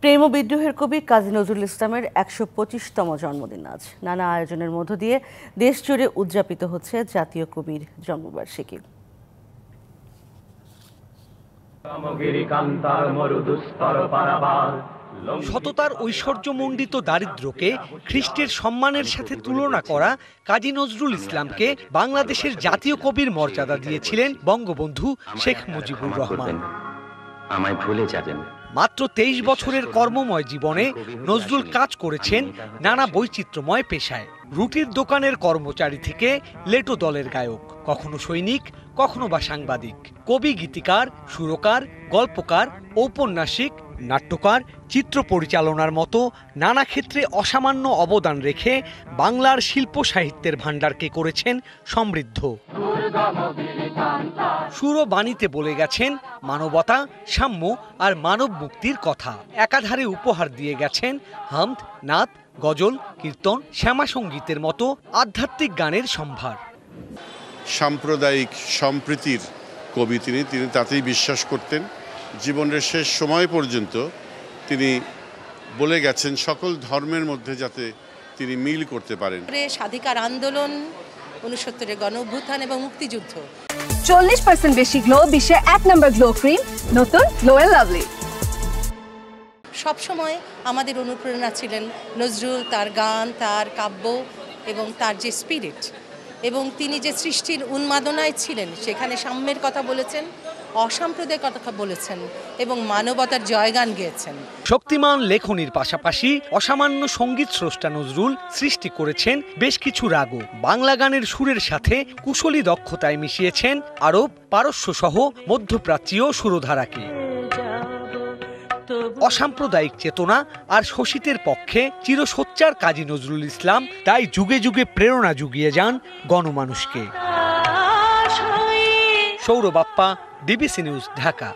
প্রেম ও বিদ্রোহের কবি কাজী নজরুল ইসলামের ১২৫তম জন্মদিন আজ। নানা আয়োজনের মধ্য দিয়ে দেশ জুড়ে উদযাপিত হচ্ছে জাতীয় কবির জন্মবার্ষিকী। সততার ঐশ্বর্যমণ্ডিত দারিদ্র্যকে খ্রিস্টের সম্মানের সাথে তুলনা করা কাজী নজরুল ইসলামকে বাংলাদেশের জাতীয় কবির মর্যাদা দিয়েছিলেন বঙ্গবন্ধু শেখ মুজিবুর রহমান। আমায় ভুলে যাবেন। মাত্র ২৩ বছরের কর্মময় জীবনে নজরুল কাজ করেছেন নানা বৈচিত্র্যময় পেশায়। রুটির দোকানের কর্মচারী থেকে লেটো দলের গায়ক, কখনো সৈনিক, কখনো বা সাংবাদিক, কবি, গীতিকার, সুরকার, গল্পকার, ঔপন্যাসিক, নাট্যকার, চিত্র পরিচালনার মতো নানা ক্ষেত্রে অসামান্য অবদান রেখে বাংলার শিল্প সাহিত্যের ভাণ্ডারকে করেছেন সমৃদ্ধ। সুর ও বাণীতে বলে গেছেন মানবতা, সাম্য আর মানব মুক্তির কথা। একাধারে উপহার দিয়ে গেছেন হামদ, নাত, গজল, কীর্তন, শ্যামা সঙ্গীতের মতো আধ্যাত্মিক গানের সম্ভার। সাম্প্রদায়িক সম্প্রীতির কবি তিনি তাতেই বিশ্বাস করতেন। জীবনের শেষ সময় পর্যন্ত তিনি বলে গেছেন সকল ধর্মের মধ্যে যাতে তিনি মিল করতে পারেন। স্বাধিকার আন্দোলন, ৬৯-এর গণঅভ্যুত্থান এবং মুক্তিযুদ্ধ। 40% বেশি গ্লো, বিশ্বের ১ নম্বর গ্লো ক্রিম, নতুন গ্লো এন্ড লাভলি। সবসময় আমাদের অনুপ্রেরণা ছিলেন নজরুল, তার গান, তার কাব্য এবং তার যে স্পিরিট, এবং তিনি যে সৃষ্টির উন্মাদনায় ছিলেন, সেখানে সাম্যের কথা বলেছেন, অসাম্প্রদায়িক কথা বলেছেন এবং মানবতার জয়গান গেয়েছেন। শক্তিমান লেখনীর পাশাপাশি অসামান্য সঙ্গীত স্রষ্টা নজরুল সৃষ্টি করেছেন বেশ কিছু রাগও। বাংলা গানের সুরের সাথে কুশলী দক্ষতায় মিশিয়েছেন আরব, পারস্য সহ মধ্যপ্রাচ্যীয় সুরধারাকে। অসাম্প্রদায়িক চেতনা আর শোষিতের পক্ষে চিরসোচ্চার কাজী নজরুল ইসলাম তাই যুগে যুগে প্রেরণা জুগিয়ে যান গণমানুষকে। Sourav Bappa, DBC news, Dhaka.